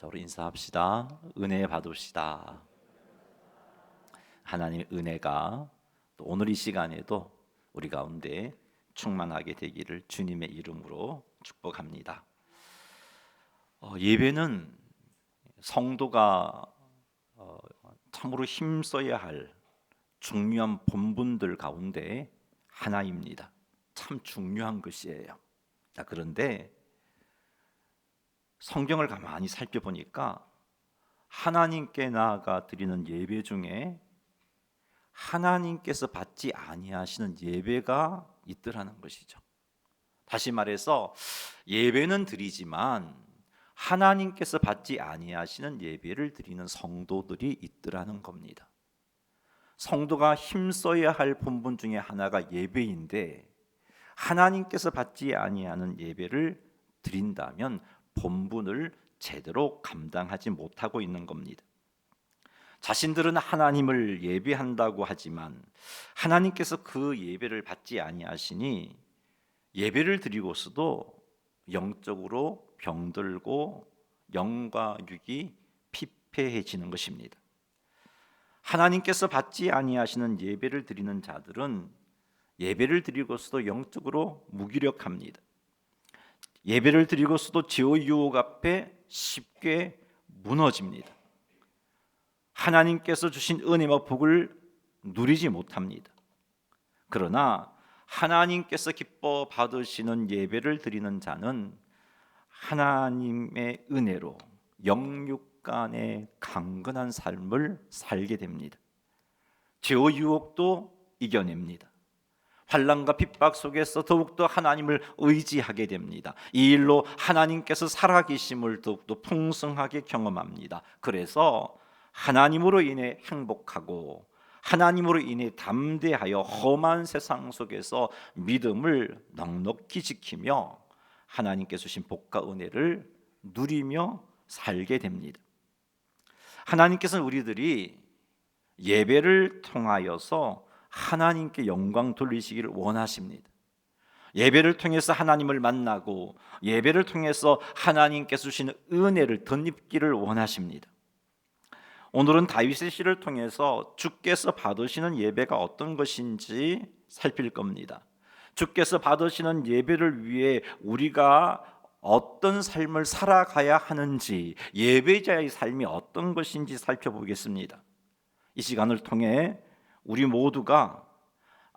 자, 우리 인사합시다. 은혜 받읍시다. 하나님의 은혜가 또 오늘 이 시간에도 우리 가운데 충만하게 되기를 주님의 이름으로 축복합니다. 예배는 성도가 참으로 힘써야 할 중요한 본분들 가운데 하나입니다. 참 중요한 것이에요. 자, 그런데 성경을 가만히 살펴보니까 하나님께 나아가 드리는 예배 중에 하나님께서 받지 아니하시는 예배가 있더라는 것이죠. 다시 말해서 예배는 드리지만 하나님께서 받지 아니하시는 예배를 드리는 성도들이 있더라는 겁니다. 성도가 힘써야 할 본분 중에 하나가 예배인데 하나님께서 받지 아니하는 예배를 드린다면 본분을 제대로 감당하지 못하고 있는 겁니다. 자신들은 하나님을 예배한다고 하지만 하나님께서 그 예배를 받지 아니하시니 예배를 드리고서도 영적으로 병들고 영과 육이 피폐해지는 것입니다. 하나님께서 받지 아니하시는 예배를 드리는 자들은 예배를 드리고서도 영적으로 무기력합니다. 예배를 드리고서도 죄의 유혹 앞에 쉽게 무너집니다. 하나님께서 주신 은혜와 복을 누리지 못합니다. 그러나 하나님께서 기뻐 받으시는 예배를 드리는 자는 하나님의 은혜로 영육 간의 강건한 삶을 살게 됩니다. 죄의 유혹도 이겨냅니다. 환난과 핍박 속에서 더욱더 하나님을 의지하게 됩니다. 이 일로 하나님께서 살아계심을 더욱더 풍성하게 경험합니다. 그래서 하나님으로 인해 행복하고 하나님으로 인해 담대하여 험한 세상 속에서 믿음을 넉넉히 지키며 하나님께서 주신 복과 은혜를 누리며 살게 됩니다. 하나님께서는 우리들이 예배를 통하여서 하나님께 영광 돌리시기를 원하십니다. 예배를 통해서 하나님을 만나고 예배를 통해서 하나님께서 주시는 은혜를 덧입기를 원하십니다. 오늘은 다윗의 시를 통해서 주께서 받으시는 예배가 어떤 것인지 살필 겁니다. 주께서 받으시는 예배를 위해 우리가 어떤 삶을 살아가야 하는지, 예배자의 삶이 어떤 것인지 살펴보겠습니다. 이 시간을 통해 우리 모두가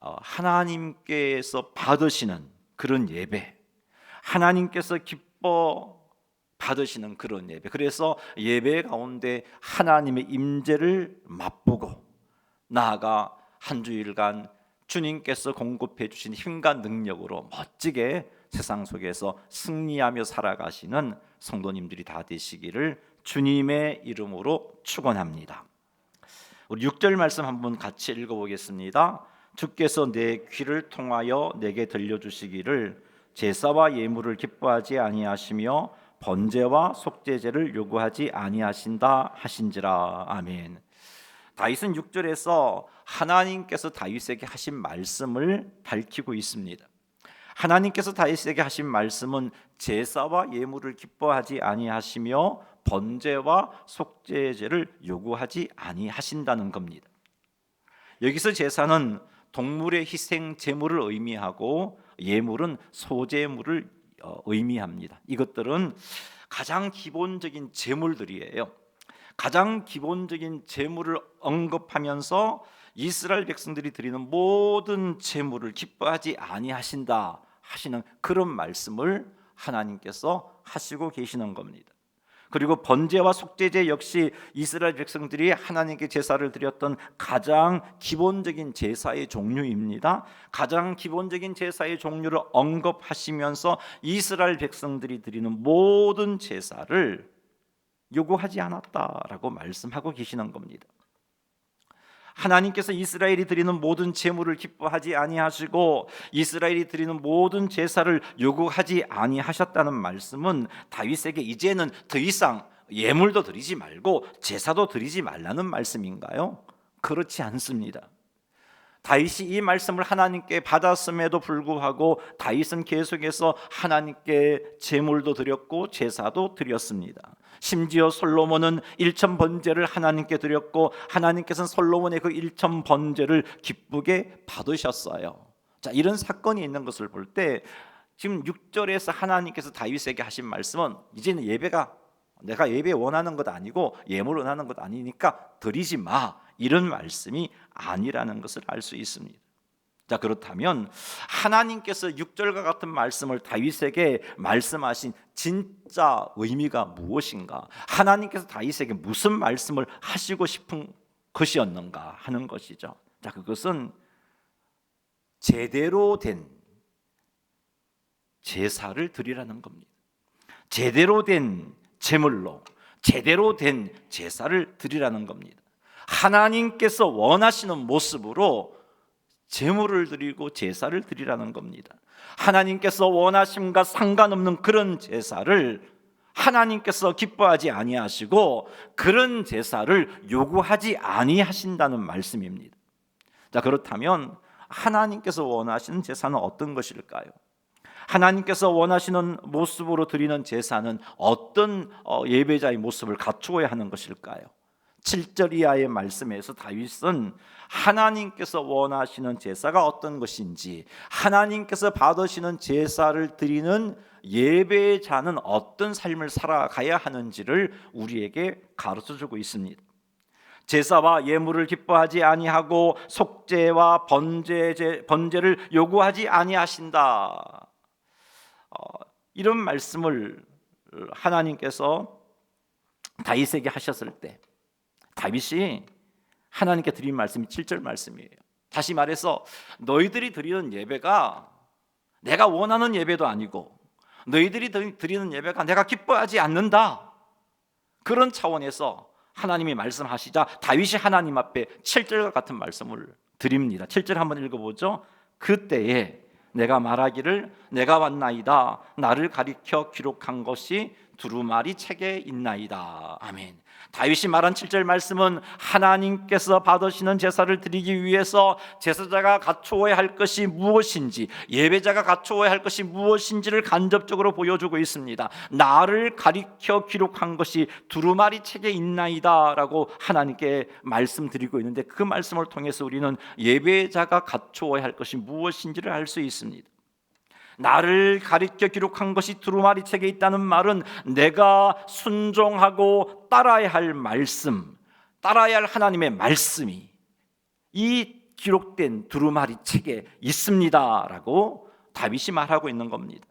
하나님께서 받으시는 그런 예배, 하나님께서 기뻐 받으시는 그런 예배, 그래서 예배 가운데 하나님의 임재를 맛보고 나아가 한 주일간 주님께서 공급해 주신 힘과 능력으로 멋지게 세상 속에서 승리하며 살아가시는 성도님들이 다 되시기를 주님의 이름으로 축원합니다. 우리 6절 말씀 한번 같이 읽어보겠습니다. 주께서 내 귀를 통하여 내게 들려주시기를 제사와 예물을 기뻐하지 아니하시며 번제와 속죄제를 요구하지 아니하신다 하신지라. 아멘. 다윗은 6절에서 하나님께서 다윗에게 하신 말씀을 밝히고 있습니다. 하나님께서 다윗에게 하신 말씀은 제사와 예물을 기뻐하지 아니하시며 번제와 속죄제를 요구하지 아니하신다는 겁니다. 여기서 제사는 동물의 희생 제물을 의미하고 예물은 소제물을 의미합니다. 이것들은 가장 기본적인 제물들이에요. 가장 기본적인 제물을 언급하면서 이스라엘 백성들이 드리는 모든 제물을 기뻐하지 아니하신다 하시는 그런 말씀을 하나님께서 하시고 계시는 겁니다. 그리고 번제와 속죄제 역시 이스라엘 백성들이 하나님께 제사를 드렸던 가장 기본적인 제사의 종류입니다. 가장 기본적인 제사의 종류를 언급하시면서 이스라엘 백성들이 드리는 모든 제사를 요구하지 않았다라고 말씀하고 계시는 겁니다. 하나님께서 이스라엘이 드리는 모든 제물을 기뻐하지 아니하시고 이스라엘이 드리는 모든 제사를 요구하지 아니하셨다는 말씀은 다윗에게 이제는 더 이상 예물도 드리지 말고 제사도 드리지 말라는 말씀인가요? 그렇지 않습니다. 다윗이 이 말씀을 하나님께 받았음에도 불구하고 다윗은 계속해서 하나님께 제물도 드렸고 제사도 드렸습니다. 심지어 솔로몬은 1천 번제를 하나님께 드렸고 하나님께서는 솔로몬의 그 1천 번제를 기쁘게 받으셨어요. 자, 이런 사건이 있는 것을 볼 때 지금 6절에서 하나님께서 다윗에게 하신 말씀은 이제는 예배가 내가 예배 원하는 것 아니고 예물 원하는 것 아니니까 드리지 마, 이런 말씀이 아니라는 것을 알 수 있습니다. 자, 그렇다면 하나님께서 6절과 같은 말씀을 다윗에게 말씀하신 진짜 의미가 무엇인가? 하나님께서 다윗에게 무슨 말씀을 하시고 싶은 것이었는가 하는 것이죠. 자, 그것은 제대로 된 제사를 드리라는 겁니다. 제대로 된 제물로 제대로 된 제사를 드리라는 겁니다. 하나님께서 원하시는 모습으로 제물을 드리고 제사를 드리라는 겁니다. 하나님께서 원하심과 상관없는 그런 제사를 하나님께서 기뻐하지 아니하시고 그런 제사를 요구하지 아니하신다는 말씀입니다. 자, 그렇다면 하나님께서 원하시는 제사는 어떤 것일까요? 하나님께서 원하시는 모습으로 드리는 제사는 어떤 예배자의 모습을 갖추어야 하는 것일까요? 7절 이하의 말씀에서 다윗은 하나님께서 원하시는 제사가 어떤 것인지, 하나님께서 받으시는 제사를 드리는 예배자는 어떤 삶을 살아가야 하는지를 우리에게 가르쳐주고 있습니다. 제사와 예물을 기뻐하지 아니하고 속죄와 번제를 요구하지 아니하신다. 이런 말씀을 하나님께서 다윗에게 하셨을 때 다윗이 하나님께 드린 말씀이 7절 말씀이에요. 다시 말해서 너희들이 드리는 예배가 내가 원하는 예배도 아니고 너희들이 드리는 예배가 내가 기뻐하지 않는다. 그런 차원에서 하나님이 말씀하시자 다윗이 하나님 앞에 7절과 같은 말씀을 드립니다. 7절 한번 읽어보죠. 그때에 내가 말하기를 내가 왔나이다. 나를 가리켜 기록한 것이 두루마리 책에 있나이다. 아멘. 다윗이 말한 7절 말씀은 하나님께서 받으시는 제사를 드리기 위해서 제사자가 갖추어야 할 것이 무엇인지, 예배자가 갖추어야 할 것이 무엇인지를 간접적으로 보여주고 있습니다. 나를 가리켜 기록한 것이 두루마리 책에 있나이다 라고 하나님께 말씀드리고 있는데, 그 말씀을 통해서 우리는 예배자가 갖추어야 할 것이 무엇인지를 알 수 있습니다. 나를 가리켜 기록한 것이 두루마리 책에 있다는 말은 내가 순종하고 따라야 할 말씀, 따라야 할 하나님의 말씀이 이 기록된 두루마리 책에 있습니다 라고 다윗이 말하고 있는 겁니다.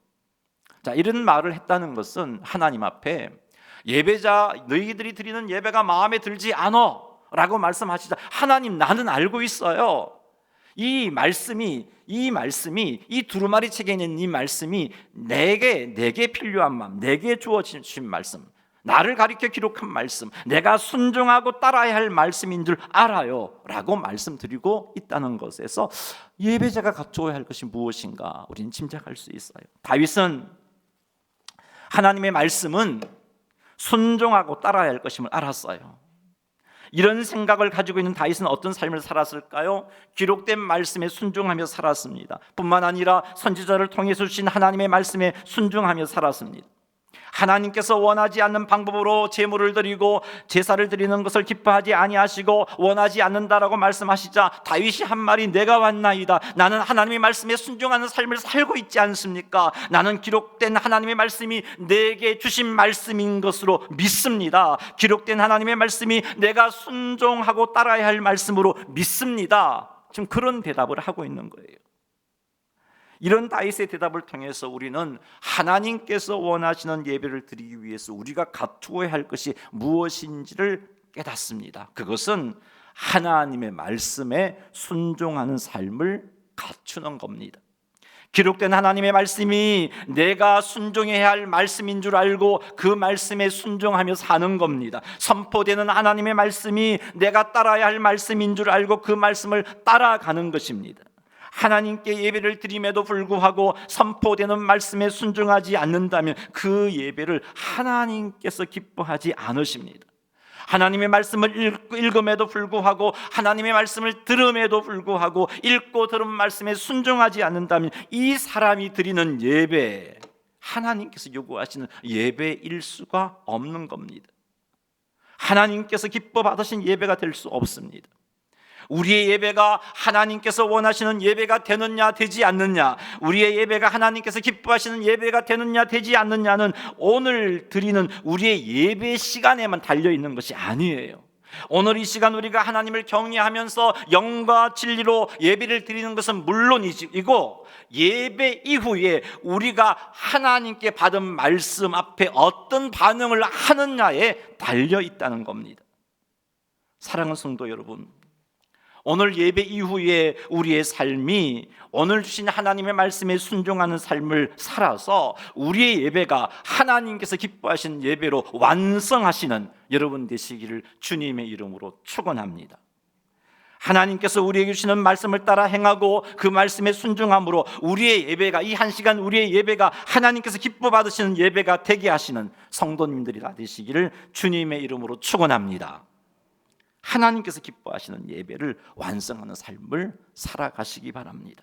자, 이런 말을 했다는 것은 하나님 앞에 예배자 너희들이 드리는 예배가 마음에 들지 않아 라고 말씀하시자, 하나님 나는 알고 있어요. 이 말씀이 이 두루마리 책에 있는 이 말씀이 내게 필요한 마음, 내게 주어진 말씀, 나를 가리켜 기록한 말씀, 내가 순종하고 따라야 할 말씀인 줄 알아요 라고 말씀드리고 있다는 것에서 예배자가 갖추어야 할 것이 무엇인가 우리는 짐작할 수 있어요. 다윗은 하나님의 말씀은 순종하고 따라야 할 것임을 알았어요. 이런 생각을 가지고 있는 다윗은 어떤 삶을 살았을까요? 기록된 말씀에 순종하며 살았습니다. 뿐만 아니라 선지자를 통해서 주신 하나님의 말씀에 순종하며 살았습니다. 하나님께서 원하지 않는 방법으로 제물을 드리고 제사를 드리는 것을 기뻐하지 아니하시고 원하지 않는다라고 말씀하시자 다윗이 한 말이 내가 왔나이다. 나는 하나님의 말씀에 순종하는 삶을 살고 있지 않습니까? 나는 기록된 하나님의 말씀이 내게 주신 말씀인 것으로 믿습니다. 기록된 하나님의 말씀이 내가 순종하고 따라야 할 말씀으로 믿습니다. 지금 그런 대답을 하고 있는 거예요. 이런 다윗의 대답을 통해서 우리는 하나님께서 원하시는 예배를 드리기 위해서 우리가 갖추어야 할 것이 무엇인지를 깨닫습니다. 그것은 하나님의 말씀에 순종하는 삶을 갖추는 겁니다. 기록된 하나님의 말씀이 내가 순종해야 할 말씀인 줄 알고 그 말씀에 순종하며 사는 겁니다. 선포되는 하나님의 말씀이 내가 따라야 할 말씀인 줄 알고 그 말씀을 따라가는 것입니다. 하나님께 예배를 드림에도 불구하고 선포되는 말씀에 순종하지 않는다면 그 예배를 하나님께서 기뻐하지 않으십니다. 하나님의 말씀을 읽음에도 불구하고 하나님의 말씀을 들음에도 불구하고 읽고 들은 말씀에 순종하지 않는다면 이 사람이 드리는 예배 하나님께서 요구하시는 예배일 수가 없는 겁니다. 하나님께서 기뻐 받으신 예배가 될 수 없습니다. 우리의 예배가 하나님께서 원하시는 예배가 되느냐 되지 않느냐, 우리의 예배가 하나님께서 기뻐하시는 예배가 되느냐 되지 않느냐는 오늘 드리는 우리의 예배 시간에만 달려있는 것이 아니에요. 오늘 이 시간 우리가 하나님을 경외하면서 영과 진리로 예배를 드리는 것은 물론이고, 예배 이후에 우리가 하나님께 받은 말씀 앞에 어떤 반응을 하느냐에 달려있다는 겁니다. 사랑하는 성도 여러분, 오늘 예배 이후에 우리의 삶이 오늘 주신 하나님의 말씀에 순종하는 삶을 살아서 우리의 예배가 하나님께서 기뻐하시는 예배로 완성하시는 여러분 되시기를 주님의 이름으로 축원합니다. 하나님께서 우리에게 주시는 말씀을 따라 행하고 그 말씀에 순종함으로 우리의 예배가, 이 한 시간 우리의 예배가 하나님께서 기뻐 받으시는 예배가 되게 하시는 성도님들이 다 되시기를 주님의 이름으로 축원합니다. 하나님께서 기뻐하시는 예배를 완성하는 삶을 살아가시기 바랍니다.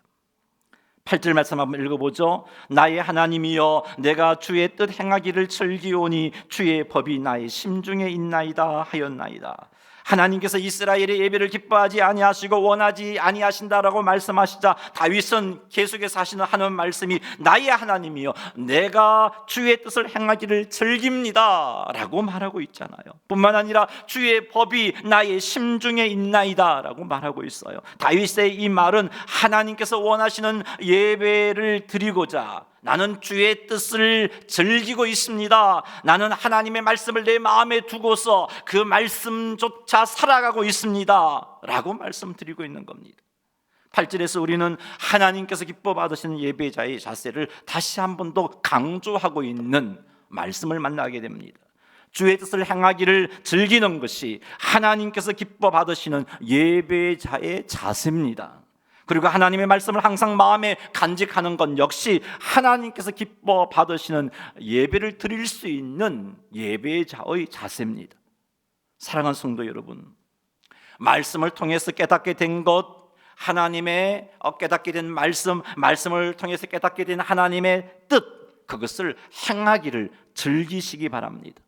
8절 말씀 한번 읽어보죠. 나의 하나님이여, 내가 주의 뜻 행하기를 즐기오니 주의 법이 나의 심중에 있나이다 하였나이다. 하나님께서 이스라엘의 예배를 기뻐하지 아니하시고 원하지 아니하신다라고 말씀하시자 다윗은 계속해서 하는 말씀이 나의 하나님이여, 내가 주의 뜻을 행하기를 즐깁니다 라고 말하고 있잖아요. 뿐만 아니라 주의 법이 나의 심중에 있나이다 라고 말하고 있어요. 다윗의 이 말은 하나님께서 원하시는 예배를 드리고자, 나는 주의 뜻을 즐기고 있습니다, 나는 하나님의 말씀을 내 마음에 두고서 그 말씀조차 살아가고 있습니다 라고 말씀드리고 있는 겁니다. 8절에서 우리는 하나님께서 기뻐 받으시는 예배자의 자세를 다시 한 번 더 강조하고 있는 말씀을 만나게 됩니다. 주의 뜻을 행하기를 즐기는 것이 하나님께서 기뻐 받으시는 예배자의 자세입니다. 그리고 하나님의 말씀을 항상 마음에 간직하는 것 역시 하나님께서 기뻐 받으시는 예배를 드릴 수 있는 예배자의 자세입니다. 사랑하는 성도 여러분, 말씀을 통해서 깨닫게 된 것, 하나님의 깨닫게 된 말씀을 통해서 깨닫게 된 하나님의 뜻, 그것을 행하기를 즐기시기 바랍니다.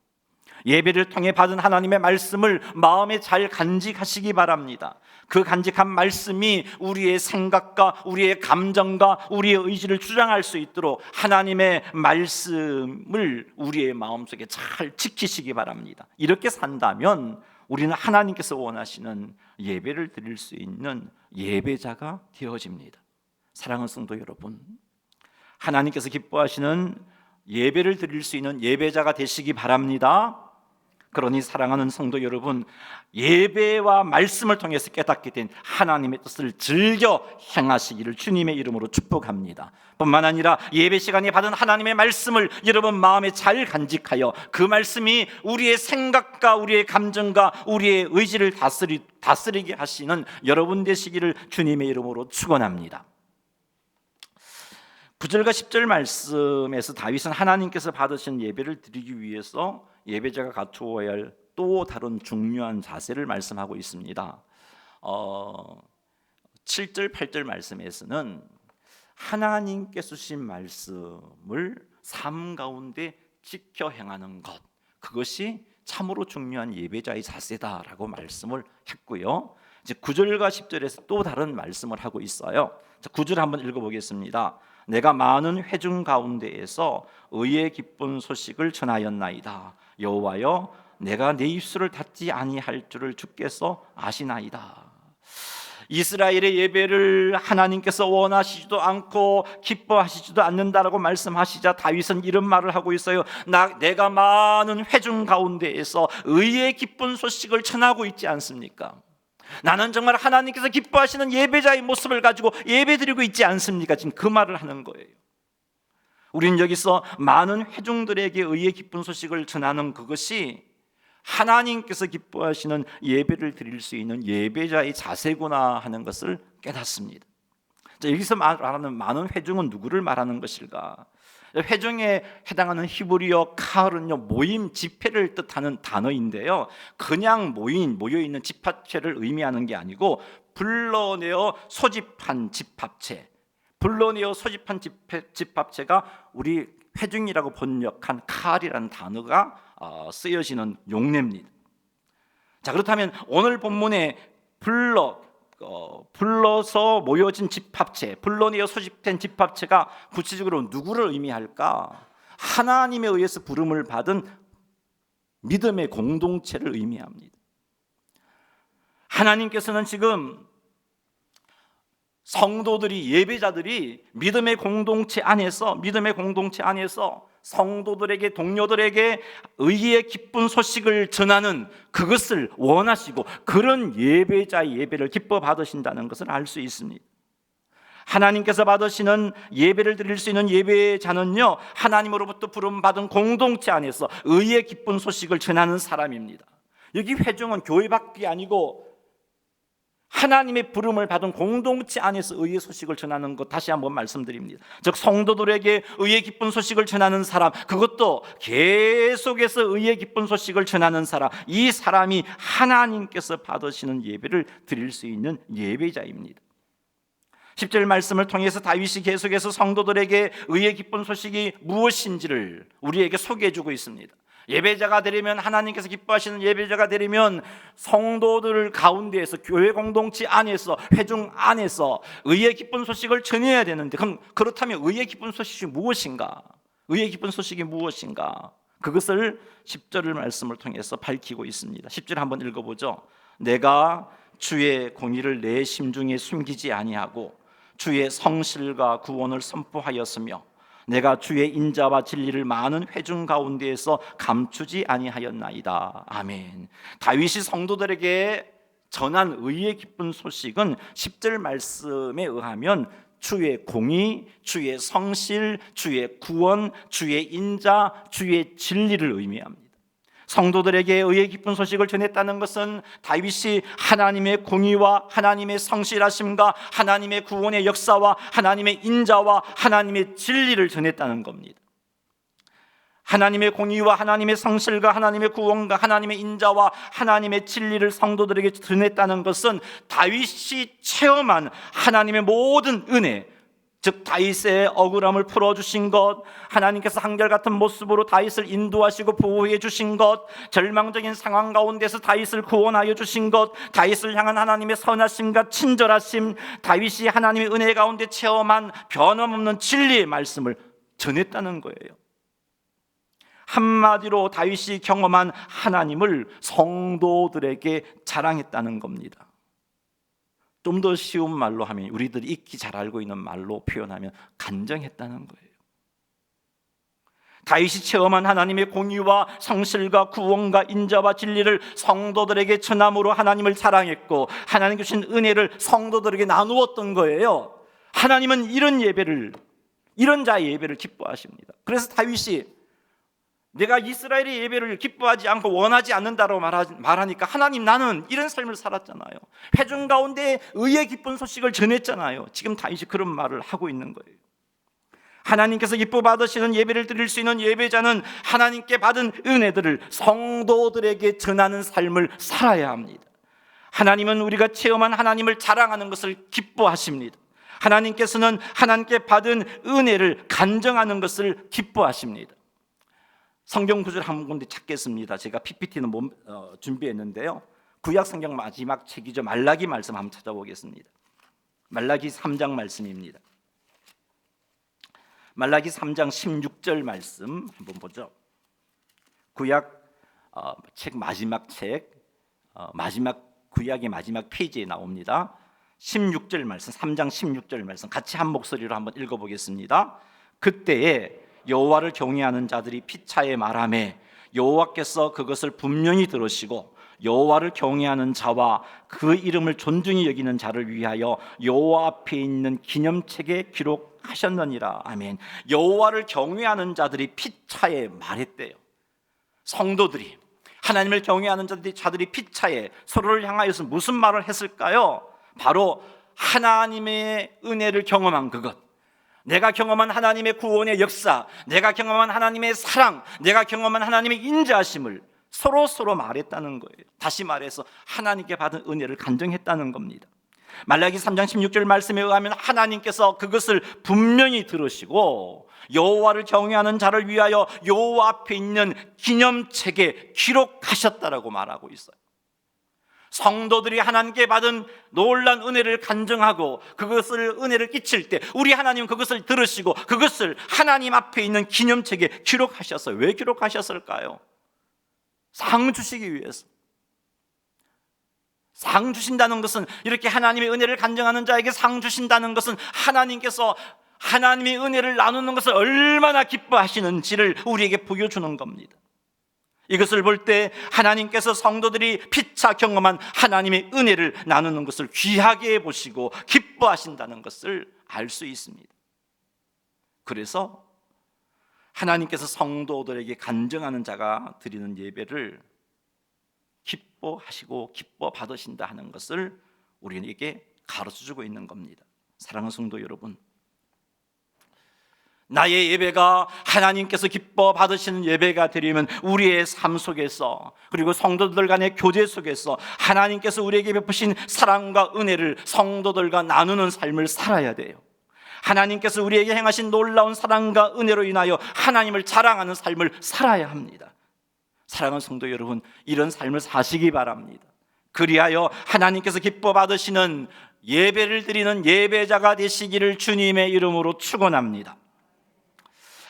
예배를 통해 받은 하나님의 말씀을 마음에 잘 간직하시기 바랍니다. 그 간직한 말씀이 우리의 생각과 우리의 감정과 우리의 의지를 주장할 수 있도록 하나님의 말씀을 우리의 마음속에 잘 지키시기 바랍니다. 이렇게 산다면 우리는 하나님께서 원하시는 예배를 드릴 수 있는 예배자가 되어집니다. 사랑하는 성도 여러분, 하나님께서 기뻐하시는 예배를 드릴 수 있는 예배자가 되시기 바랍니다. 그러니 사랑하는 성도 여러분, 예배와 말씀을 통해서 깨닫게 된 하나님의 뜻을 즐겨 행하시기를 주님의 이름으로 축복합니다. 뿐만 아니라 예배 시간에 받은 하나님의 말씀을 여러분 마음에 잘 간직하여 그 말씀이 우리의 생각과 우리의 감정과 우리의 의지를 다스리게 하시는 여러분 되시기를 주님의 이름으로 축원합니다. 9절과 10절 말씀에서 다윗은 하나님께서 받으신 예배를 드리기 위해서 예배자가 갖추어야 할 또 다른 중요한 자세를 말씀하고 있습니다. 7절, 8절 말씀에서는 하나님께서 주신 말씀을 삶 가운데 지켜 행하는 것, 그것이 참으로 중요한 예배자의 자세다라고 말씀을 했고요. 이제 9절과 10절에서 또 다른 말씀을 하고 있어요. 9절 한번 읽어보겠습니다. 내가 많은 회중 가운데에서 의의 기쁜 소식을 전하였나이다. 여호와여, 내가 내 입술을 닫지 아니할 줄을 주께서 아시나이다. 이스라엘의 예배를 하나님께서 원하시지도 않고 기뻐하시지도 않는다라고 말씀하시자 다윗은 이런 말을 하고 있어요. 내가 많은 회중 가운데에서 의의 기쁜 소식을 전하고 있지 않습니까? 나는 정말 하나님께서 기뻐하시는 예배자의 모습을 가지고 예배드리고 있지 않습니까? 지금 그 말을 하는 거예요. 우리는 여기서 많은 회중들에게 의의 기쁜 소식을 전하는 그것이 하나님께서 기뻐하시는 예배를 드릴 수 있는 예배자의 자세구나 하는 것을 깨닫습니다. 자, 여기서 말하는 많은 회중은 누구를 말하는 것일까? 회중에 해당하는 히브리어 카을은요, 모임, 집회를 뜻하는 단어인데요, 그냥 모여있는 집합체를 의미하는 게 아니고 불러내어 소집한 집합체, 불러내어 소집한 집합체가 우리 회중이라고 번역한 칼이라는 단어가 쓰여지는 용례입니다. 자, 그렇다면 오늘 본문에 불러서 모여진 집합체, 불러내어 소집된 집합체가 구체적으로 누구를 의미할까? 하나님에 의해서 부름을 받은 믿음의 공동체를 의미합니다. 하나님께서는 지금 성도들이, 예배자들이 믿음의 공동체 안에서 성도들에게, 동료들에게 의의 기쁜 소식을 전하는 그것을 원하시고 그런 예배자의 예배를 기뻐 받으신다는 것을 알 수 있습니다. 하나님께서 받으시는 예배를 드릴 수 있는 예배자는요, 하나님으로부터 부름받은 공동체 안에서 의의 기쁜 소식을 전하는 사람입니다. 여기 회중은 교회밖에 아니고 하나님의 부름을 받은 공동체 안에서 의의 소식을 전하는 것, 다시 한번 말씀드립니다. 즉 성도들에게 의의 기쁜 소식을 전하는 사람, 그것도 계속해서 의의 기쁜 소식을 전하는 사람, 이 사람이 하나님께서 받으시는 예배를 드릴 수 있는 예배자입니다. 10절 말씀을 통해서 다윗이 계속해서 성도들에게 의의 기쁜 소식이 무엇인지를 우리에게 소개해주고 있습니다. 예배자가 되려면, 하나님께서 기뻐하시는 예배자가 되려면 성도들 가운데에서, 교회 공동체 안에서, 회중 안에서 의의 기쁜 소식을 전해야 되는데, 그렇다면 의의 기쁜 소식이 무엇인가? 의의 기쁜 소식이 무엇인가? 그것을 10절 말씀을 통해서 밝히고 있습니다. 10절 한번 읽어보죠. 내가 주의 공의를 내 심중에 숨기지 아니하고 주의 성실과 구원을 선포하였으며 내가 주의 인자와 진리를 많은 회중 가운데에서 감추지 아니하였나이다. 아멘. 다윗이 성도들에게 전한 의의 기쁜 소식은 10절 말씀에 의하면 주의 공의, 주의 성실, 주의 구원, 주의 인자, 주의 진리를 의미합니다. 성도들에게 의의 기쁜 소식을 전했다는 것은 다윗이 하나님의 공의와 하나님의 성실하심과 하나님의 구원의 역사와 하나님의 인자와 하나님의 진리를 전했다는 겁니다. 하나님의 공의와 하나님의 성실과 하나님의 구원과 하나님의 인자와 하나님의 진리를 성도들에게 전했다는 것은 다윗이 체험한 하나님의 모든 은혜, 즉 다윗의 억울함을 풀어주신 것, 하나님께서 한결같은 모습으로 다윗을 인도하시고 보호해 주신 것, 절망적인 상황 가운데서 다윗을 구원하여 주신 것, 다윗을 향한 하나님의 선하심과 친절하심, 다윗이 하나님의 은혜 가운데 체험한 변함없는 진리의 말씀을 전했다는 거예요. 한마디로 다윗이 경험한 하나님을 성도들에게 자랑했다는 겁니다. 좀 더 쉬운 말로 하면, 우리들이 익히 잘 알고 있는 말로 표현하면 간증했다는 거예요. 다윗이 체험한 하나님의 공의와 성실과 구원과 인자와 진리를 성도들에게 전함으로 하나님을 자랑했고, 하나님 주신 은혜를 성도들에게 나누었던 거예요. 하나님은 이런 자의 예배를 기뻐하십니다. 그래서 다윗이 내가 이스라엘의 예배를 기뻐하지 않고 원하지 않는다고 말하니까, 하나님, 나는 이런 삶을 살았잖아요. 회중 가운데 의의 기쁜 소식을 전했잖아요. 지금 다윗이 그런 말을 하고 있는 거예요. 하나님께서 기뻐 받으시는 예배를 드릴 수 있는 예배자는 하나님께 받은 은혜들을 성도들에게 전하는 삶을 살아야 합니다. 하나님은 우리가 체험한 하나님을 자랑하는 것을 기뻐하십니다. 하나님께서는 하나님께 받은 은혜를 간증하는 것을 기뻐하십니다. 성경 구절 한 군데 찾겠습니다. 제가 PPT는 준비했는데요. 구약 성경 마지막 책이죠. 말라기 말씀 한번 찾아보겠습니다. 말라기 3장 말씀입니다. 말라기 3장 16절 말씀 한번 보죠. 구약 책 마지막 구약의 마지막 페이지에 나옵니다. 16절 말씀, 3장 16절 말씀 같이 한 목소리로 한번 읽어보겠습니다. 그때에 여호와를 경외하는 자들이 피차에 말하매 여호와께서 그것을 분명히 들으시고 여호와를 경외하는 자와 그 이름을 존중히 여기는 자를 위하여 여호와 앞에 있는 기념책에 기록하셨느니라. 아멘. 여호와를 경외하는 자들이 피차에 말했대요. 성도들이, 하나님을 경외하는 자들이 피차에 서로를 향하여서 무슨 말을 했을까요? 바로 하나님의 은혜를 경험한 그것, 내가 경험한 하나님의 구원의 역사, 내가 경험한 하나님의 사랑, 내가 경험한 하나님의 인자하심을 서로 말했다는 거예요. 다시 말해서 하나님께 받은 은혜를 간증했다는 겁니다. 말라기 3장 16절 말씀에 의하면 하나님께서 그것을 분명히 들으시고 여호와를 경외하는 자를 위하여 여호와 앞에 있는 기념책에 기록하셨다라고 말하고 있어요. 성도들이 하나님께 받은 놀라운 은혜를 간증하고 그것을 은혜를 끼칠 때 우리 하나님 그것을 들으시고 그것을 하나님 앞에 있는 기념책에 기록하셨어요. 왜 기록하셨을까요? 상 주시기 위해서. 상 주신다는 것은, 이렇게 하나님의 은혜를 간증하는 자에게 상 주신다는 것은 하나님께서 하나님의 은혜를 나누는 것을 얼마나 기뻐하시는지를 우리에게 보여주는 겁니다. 이것을 볼 때 하나님께서 성도들이 피차 경험한 하나님의 은혜를 나누는 것을 귀하게 보시고 기뻐하신다는 것을 알 수 있습니다. 그래서 하나님께서 성도들에게 간증하는 자가 드리는 예배를 기뻐하시고 기뻐 받으신다 하는 것을 우리에게 가르쳐주고 있는 겁니다. 사랑하는 성도 여러분, 나의 예배가 하나님께서 기뻐 받으시는 예배가 되려면 우리의 삶 속에서, 그리고 성도들 간의 교제 속에서 하나님께서 우리에게 베푸신 사랑과 은혜를 성도들과 나누는 삶을 살아야 돼요. 하나님께서 우리에게 행하신 놀라운 사랑과 은혜로 인하여 하나님을 자랑하는 삶을 살아야 합니다. 사랑하는 성도 여러분, 이런 삶을 사시기 바랍니다. 그리하여 하나님께서 기뻐 받으시는 예배를 드리는 예배자가 되시기를 주님의 이름으로 축원합니다.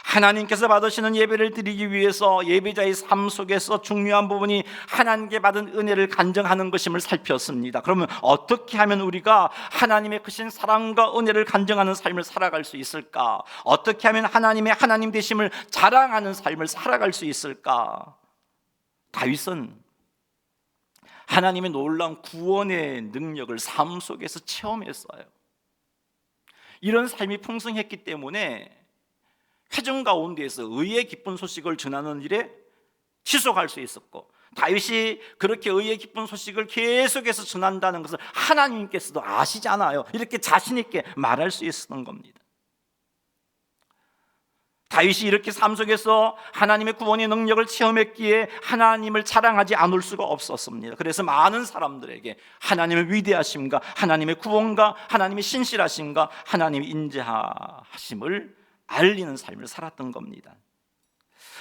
하나님께서 받으시는 예배를 드리기 위해서 예배자의 삶 속에서 중요한 부분이 하나님께 받은 은혜를 간증하는 것임을 살폈습니다. 그러면 어떻게 하면 우리가 하나님의 크신 사랑과 은혜를 간증하는 삶을 살아갈 수 있을까? 어떻게 하면 하나님의 하나님 되심을 자랑하는 삶을 살아갈 수 있을까? 다윗은 하나님의 놀라운 구원의 능력을 삶 속에서 체험했어요. 이런 삶이 풍성했기 때문에 회중 가운데에서 의의 기쁜 소식을 전하는 일에 지속할 수 있었고, 다윗이 그렇게 의의 기쁜 소식을 계속해서 전한다는 것을 하나님께서도 아시잖아요. 이렇게 자신 있게 말할 수 있었던 겁니다. 다윗이 이렇게 삶 속에서 하나님의 구원의 능력을 체험했기에 하나님을 자랑하지 않을 수가 없었습니다. 그래서 많은 사람들에게 하나님의 위대하심과 하나님의 구원과 하나님의 신실하심과 하나님의 인자하심을 알리는 삶을 살았던 겁니다.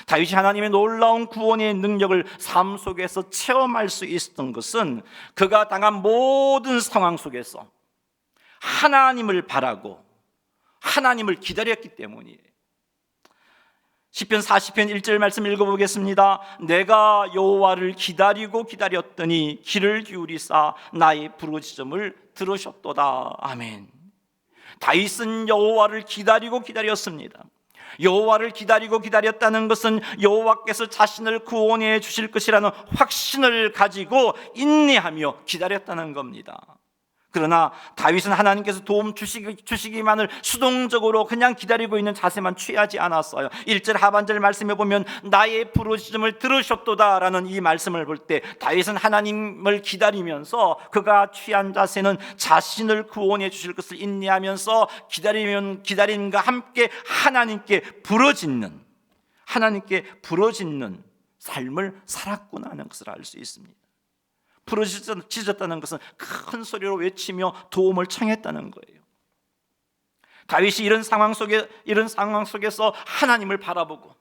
다윗이 하나님의 놀라운 구원의 능력을 삶 속에서 체험할 수 있었던 것은 그가 당한 모든 상황 속에서 하나님을 바라고 하나님을 기다렸기 때문이에요. 시편 40편 1절 말씀 읽어보겠습니다. 내가 여호와를 기다리고 기다렸더니 귀를 기울이사 나의 부르짖음을 들으셨도다. 아멘. 다윗은 여호와를 기다리고 기다렸습니다. 여호와를 기다리고 기다렸다는 것은 여호와께서 자신을 구원해 주실 것이라는 확신을 가지고 인내하며 기다렸다는 겁니다. 그러나 다윗은 하나님께서 도움 주시기만을 수동적으로 그냥 기다리고 있는 자세만 취하지 않았어요. 1절 하반절 말씀에 보면 나의 부르짖음을 들으셨도다라는 이 말씀을 볼 때 다윗은 하나님을 기다리면서 그가 취한 자세는 자신을 구원해 주실 것을 인내하면서 기다림과 함께 하나님께 부르짖는 삶을 살았구나 하는 것을 알 수 있습니다. 부르짖었다는 것은 큰 소리로 외치며 도움을 청했다는 거예요. 다윗이 이런 상황 속에서 하나님을 바라보고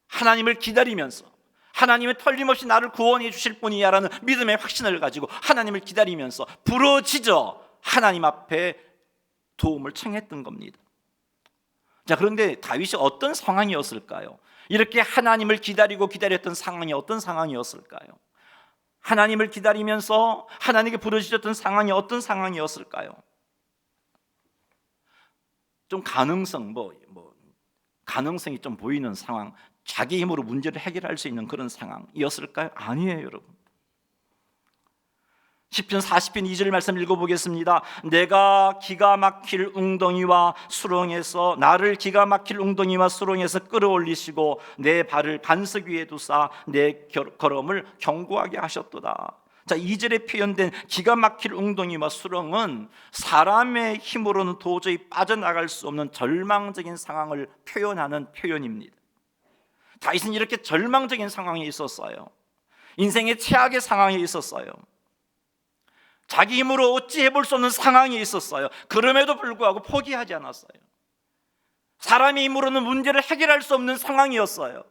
하나님을 기다리면서 하나님은 틀림없이 나를 구원해 주실 분이야라는 믿음의 확신을 가지고 하나님을 기다리면서 부르짖어 하나님 앞에 도움을 청했던 겁니다. 자, 그런데 다윗이 어떤 상황이었을까요? 이렇게 하나님을 기다리고 기다렸던 상황이 어떤 상황이었을까요? 하나님을 기다리면서 하나님께 부르짖었던 상황이 어떤 상황이었을까요? 좀 가능성이 좀 보이는 상황, 자기 힘으로 문제를 해결할 수 있는 그런 상황이었을까요? 아니에요, 여러분. 시편 40편 2절 말씀 읽어보겠습니다. 나를 기가 막힐 웅덩이와 수렁에서 끌어올리시고 내 발을 반석 위에 두사 내 걸음을 견고하게 하셨도다. 자, 2절에 표현된 기가 막힐 웅덩이와 수렁은 사람의 힘으로는 도저히 빠져나갈 수 없는 절망적인 상황을 표현하는 표현입니다. 다윗은 이렇게 절망적인 상황에 있었어요. 인생의 최악의 상황에 있었어요. 자기 힘으로 어찌 해볼 수 없는 상황이 있었어요. 그럼에도 불구하고 포기하지 않았어요. 사람의 힘으로는 문제를 해결할 수 없는 상황이었어요.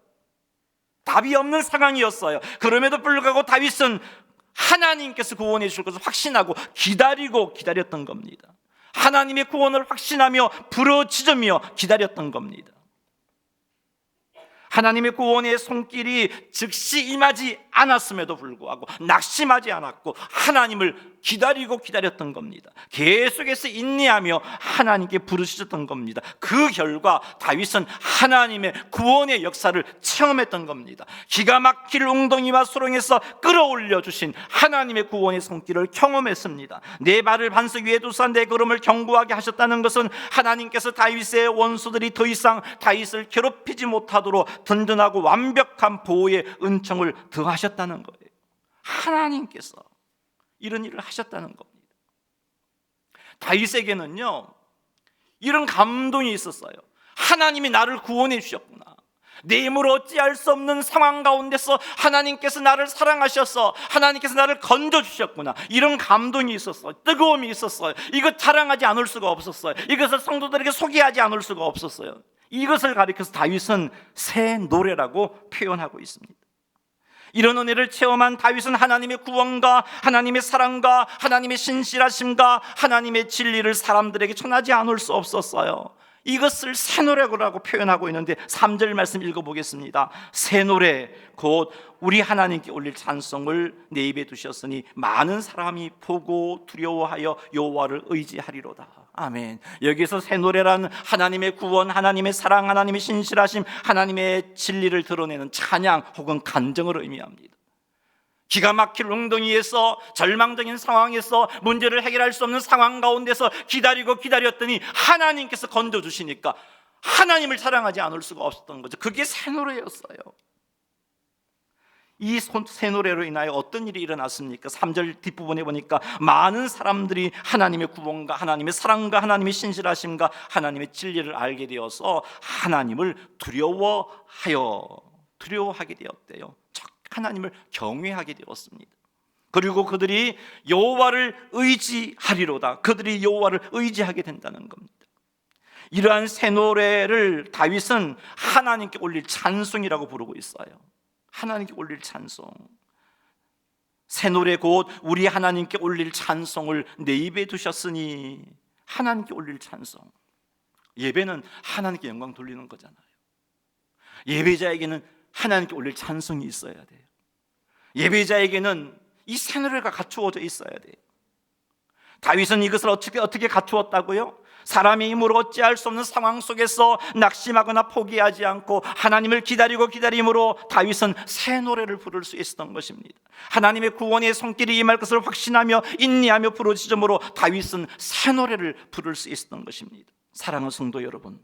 답이 없는 상황이었어요. 그럼에도 불구하고 다윗은 하나님께서 구원해 주실 것을 확신하고 기다렸던 겁니다. 하나님의 구원을 확신하며 부르짖으며 기다렸던 겁니다. 하나님의 구원의 손길이 즉시 임하지 않았음에도 불구하고 낙심하지 않았고 하나님을 기다렸던 겁니다. 계속해서 인내하며 하나님께 부르짖었던 겁니다. 그 결과 다윗은 하나님의 구원의 역사를 체험했던 겁니다. 기가 막힐 웅덩이와 수렁에서 끌어올려 주신 하나님의 구원의 손길을 경험했습니다. 내 발을 반석 위에 두사 내 걸음을 견고하게 하셨다는 것은 하나님께서 다윗의 원수들이 더 이상 다윗을 괴롭히지 못하도록 든든하고 완벽한 보호의 은총을 더하셨다는 거예요. 하나님께서 이런 일을 하셨다는 겁니다. 다윗에게는요 이런 감동이 있었어요. 하나님이 나를 구원해 주셨구나. 내 힘으로 어찌할 수 없는 상황 가운데서 하나님께서 나를 사랑하셔서 하나님께서 나를 건져주셨구나. 이런 감동이 있었어요. 뜨거움이 있었어요. 이것 자랑하지 않을 수가 없었어요. 이것을 성도들에게 소개하지 않을 수가 없었어요. 이것을 가리켜서 다윗은 새 노래라고 표현하고 있습니다. 이런 은혜를 체험한 다윗은 하나님의 구원과 하나님의 사랑과 하나님의 신실하심과 하나님의 진리를 사람들에게 전하지 않을 수 없었어요. 이것을 새 노래라고 표현하고 있는데 3절 말씀 읽어보겠습니다. 새 노래 곧 우리 하나님께 올릴 찬송을 내 입에 두셨으니 많은 사람이 보고 두려워하여 여호와를 의지하리로다. 아멘. 여기서 새 노래란 하나님의 구원, 하나님의 사랑, 하나님의 신실하심, 하나님의 진리를 드러내는 찬양 혹은 간증을 의미합니다. 기가 막힐 웅덩이에서 절망적인 상황에서 문제를 해결할 수 없는 상황 가운데서 기다렸더니 하나님께서 건져주시니까 하나님을 사랑하지 않을 수가 없었던 거죠. 그게 새 노래였어요. 이 새 노래로 인하여 어떤 일이 일어났습니까? 3절 뒷부분에 보니까 많은 사람들이 하나님의 구원과 하나님의 사랑과 하나님의 신실하심과 하나님의 진리를 알게 되어서 하나님을 두려워하게 되었대요. 하나님을 경외하게 되었습니다. 그리고 그들이 여호와를 의지하리로다. 그들이 여호와를 의지하게 된다는 겁니다. 이러한 새 노래를 다윗은 하나님께 올릴 찬송이라고 부르고 있어요. 하나님께 올릴 찬송. 새 노래 곧 우리 하나님께 올릴 찬송을 내 입에 두셨으니. 하나님께 올릴 찬송. 예배는 하나님께 영광 돌리는 거잖아요. 예배자에게는 하나님께 올릴 찬송이 있어야 돼요. 예배자에게는 이 새 노래가 갖추어져 있어야 돼요. 다윗은 이것을 어떻게 갖추었다고요? 사람의 힘으로 어찌할 수 없는 상황 속에서 낙심하거나 포기하지 않고 하나님을 기다림으로 다윗은 새 노래를 부를 수 있었던 것입니다. 하나님의 구원의 손길이 임할 것을 확신하며 인내하며 부르짖음으로 다윗은 새 노래를 부를 수 있었던 것입니다. 사랑하는 성도 여러분,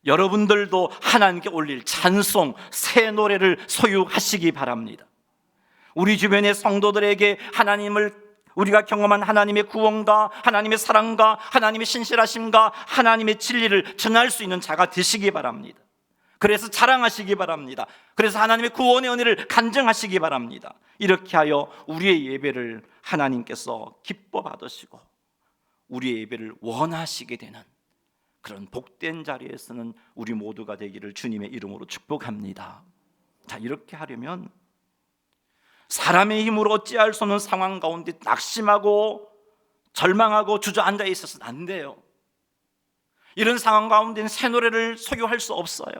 여러분들도 하나님께 올릴 찬송, 새 노래를 소유하시기 바랍니다. 우리 주변의 성도들에게 우리가 경험한 하나님의 구원과 하나님의 사랑과 하나님의 신실하심과 하나님의 진리를 전할 수 있는 자가 되시기 바랍니다. 그래서 자랑하시기 바랍니다. 그래서 하나님의 구원의 은혜를 간증하시기 바랍니다. 이렇게 하여 우리의 예배를 하나님께서 기뻐 받으시고 우리의 예배를 원하시게 되는 그런 복된 자리에서는 우리 모두가 되기를 주님의 이름으로 축복합니다. 자, 이렇게 하려면 사람의 힘으로 어찌할 수 없는 상황 가운데 낙심하고 절망하고 주저앉아 있어서는 안 돼요. 이런 상황 가운데는 새 노래를 소유할 수 없어요.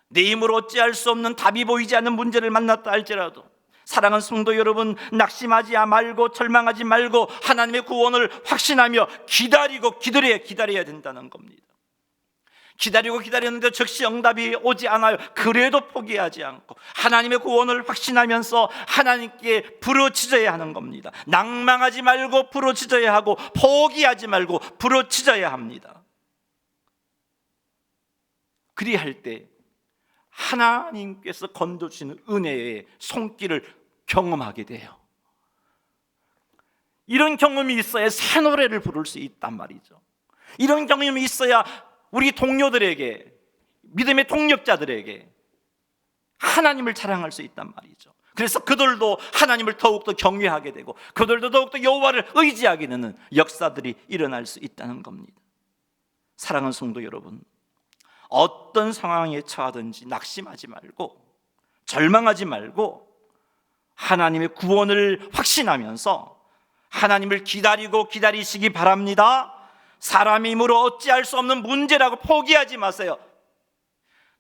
내 힘으로 어찌할 수 없는 답이 보이지 않는 문제를 만났다 할지라도 사랑하는 성도 여러분, 낙심하지 말고 절망하지 말고 하나님의 구원을 확신하며 기다려야 된다는 겁니다. 기다렸는데 즉시 응답이 오지 않아요. 그래도 포기하지 않고 하나님의 구원을 확신하면서 하나님께 부르짖어야 하는 겁니다. 낭망하지 말고 부르짖어야 하고 포기하지 말고 부르짖어야 합니다. 그리할 때 하나님께서 건져주시는 은혜의 손길을 경험하게 돼요. 이런 경험이 있어야 새 노래를 부를 수 있단 말이죠. 이런 경험이 있어야 우리 동료들에게, 믿음의 동력자들에게 하나님을 자랑할 수 있단 말이죠. 그래서 그들도 하나님을 더욱더 경외하게 되고 그들도 더욱더 여호와를 의지하게 되는 역사들이 일어날 수 있다는 겁니다. 사랑하는 성도 여러분, 어떤 상황에 처하든지 낙심하지 말고 절망하지 말고 하나님의 구원을 확신하면서 하나님을 기다리고 기다리시기 바랍니다. 사람의 힘으로 어찌할 수 없는 문제라고 포기하지 마세요.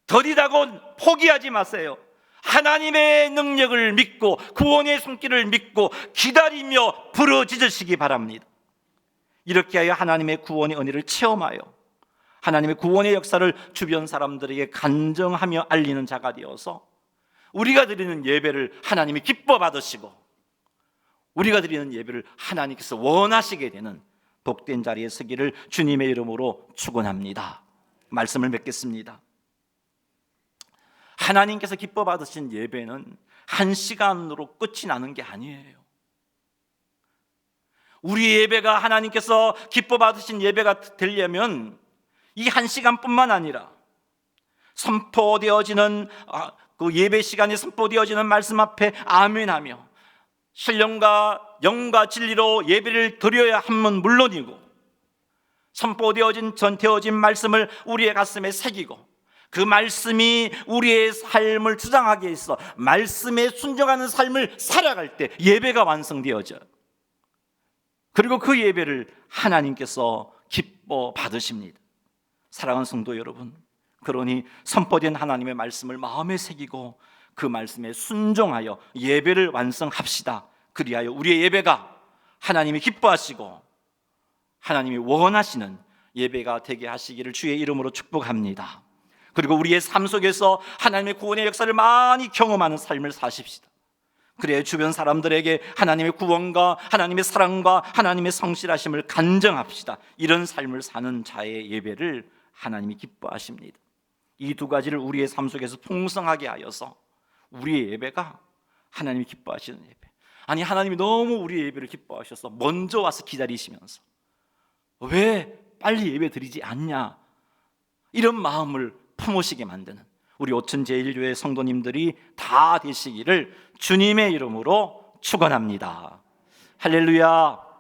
더디다고 포기하지 마세요. 하나님의 능력을 믿고 구원의 손길을 믿고 기다리며 부르짖으시기 바랍니다. 이렇게 하여 하나님의 구원의 은혜를 체험하여 하나님의 구원의 역사를 주변 사람들에게 간증하며 알리는 자가 되어서 우리가 드리는 예배를 하나님이 기뻐 받으시고 우리가 드리는 예배를 하나님께서 원하시게 되는 복된 자리에 서기를 주님의 이름으로 축원합니다. 말씀을 맺겠습니다. 하나님께서 기뻐 받으신 예배는 한 시간으로 끝이 나는 게 아니에요. 우리 예배가 하나님께서 기뻐 받으신 예배가 되려면 이 한 시간뿐만 아니라 선포되어지는 그 예배 시간에 선포되어지는 말씀 앞에 아멘하며 신령과 영과 진리로 예배를 드려야 함은 물론이고 선포되어진 전되어진 말씀을 우리의 가슴에 새기고 그 말씀이 우리의 삶을 주장하게 해서 말씀에 순종하는 삶을 살아갈 때 예배가 완성되어져요. 그리고 그 예배를 하나님께서 기뻐 받으십니다. 사랑하는 성도 여러분, 그러니 선포된 하나님의 말씀을 마음에 새기고 그 말씀에 순종하여 예배를 완성합시다. 그리하여 우리의 예배가 하나님이 기뻐하시고 하나님이 원하시는 예배가 되게 하시기를 주의 이름으로 축복합니다. 그리고 우리의 삶 속에서 하나님의 구원의 역사를 많이 경험하는 삶을 사십시다. 그래야 주변 사람들에게 하나님의 구원과 하나님의 사랑과 하나님의 성실하심을 간증합시다. 이런 삶을 사는 자의 예배를 하나님이 기뻐하십니다. 이 두 가지를 우리의 삶 속에서 풍성하게 하여서 우리의 예배가 하나님이 기뻐하시는 예배. 아니, 하나님이 너무 우리의 예배를 기뻐하셔서 먼저 와서 기다리시면서 왜 빨리 예배 드리지 않냐, 이런 마음을 품으시게 만드는 우리 오천 제1교회 성도님들이 다 되시기를 주님의 이름으로 축원합니다. 할렐루야.